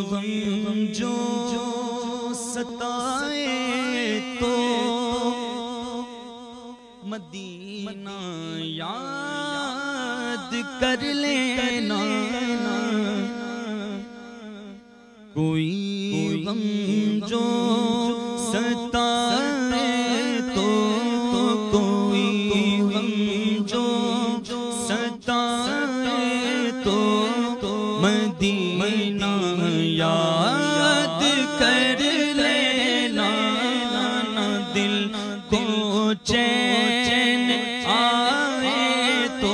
गम जो सताए तो मदीना याद कर लेना। कोई गम जो सताए तो कोई गम जो सताए तो मदीना याद कर लेना। दिल को चैन आए तो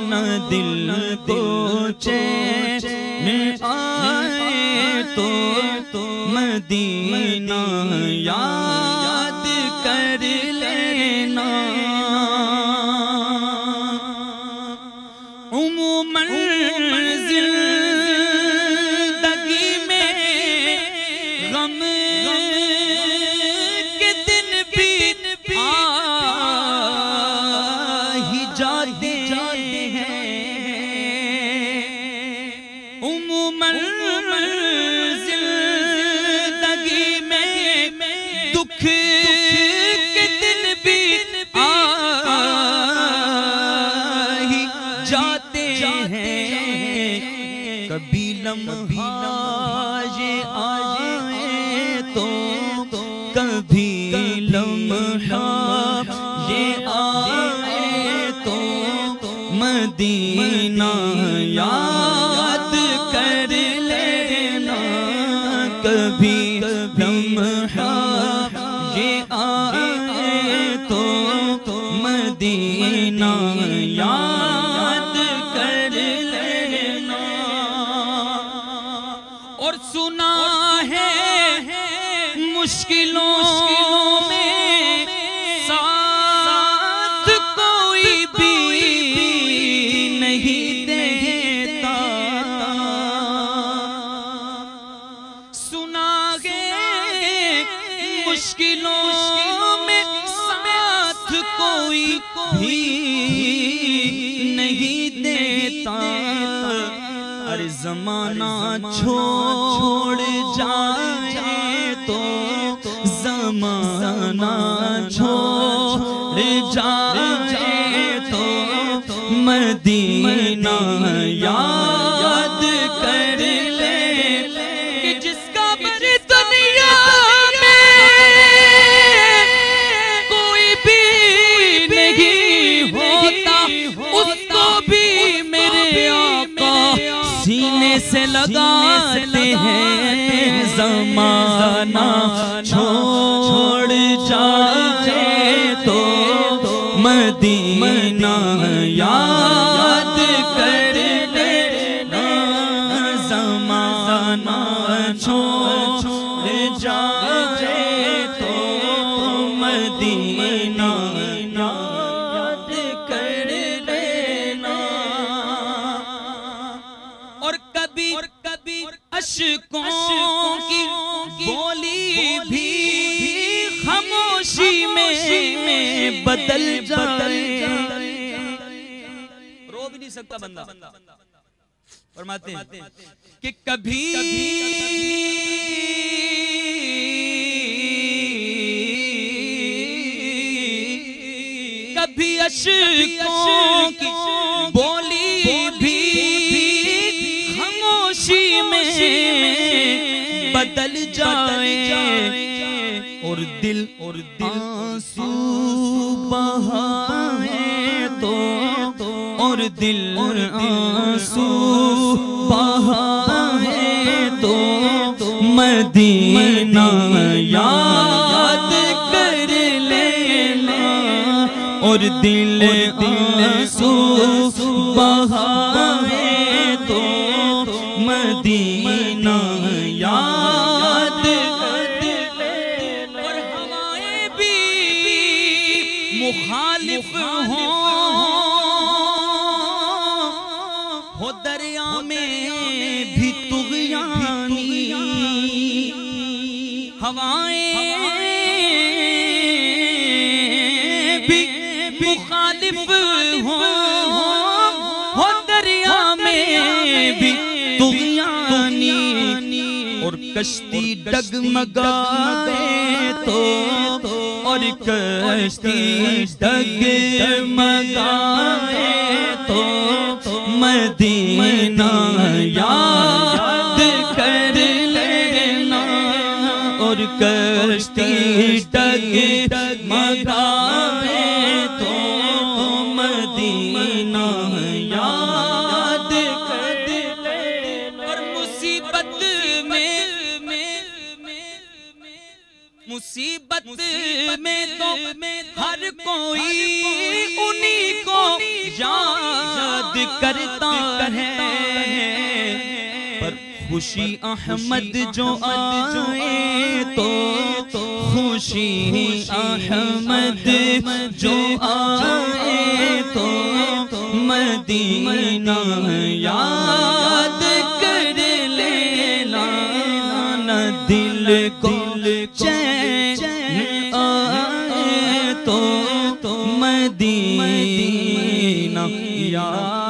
न दिल को चैन आए तो मदीना याद कर लेना। उम्मन जिंदगी में गम के दिन भी आ ही जाते हैं। उम्मन जिंदगी में दुख के दिन भी आ ही जाते हैं। कभी लम्हा ये आए तो कभी लम्हा ये आए तो मदीना याद कर लेना। कभी लम्हा ये आए तो मदीना याद कर लेना। और सुना है मुश्किलों में साथ कोई भी नहीं देता। सुना है मुश्किलों में साथ कोई भी नहीं देता। अरे ज़माना छोड़ जाए तो ज़माना छोड़ जाए तो मदीना याद कर ले कि जिसका मेरी दुनिया में कोई भी नहीं होता उसको भी मेरे आका सीने से लगाते हैं। ज़माना छोड़ जाए तो मदीना याद कर लेना। ज़माना छोड़ जाए तो मदीना याद कर लेना। और कभी अश्कों की बोली भी खामोशी में बदल जाए। रो भी नहीं सकता बंदा। फरमाते हैं कि कभी अश्कों की बोली भी खामोशी में बदल जाए। और दिल आंसू बहाए तो और दिल आंसू बहाए तो मदीना याद कर लेना। और दिल आंसू बहाए तो मदीना याद कर लेना। और हवाएं भी मुखालिफ हो दरिया में भी तुग़यानी। हवाएं भी मुखालिफ हो दरिया में भी तुग़यानी। कश्ती डगमगाए तो और कश्ती डगमगाए तो मदीना याद कर लेना और कश्ती डगमगाए तो मदीना याद कर लेना। और मुसीबत में तो हर कोई उन्हीं को याद करता है, पर खुशी अहमद जो आए तो खुशी अहमद जो आए तो मदीना याद कर लेना। न दिल को चैन आए तो मदीना याद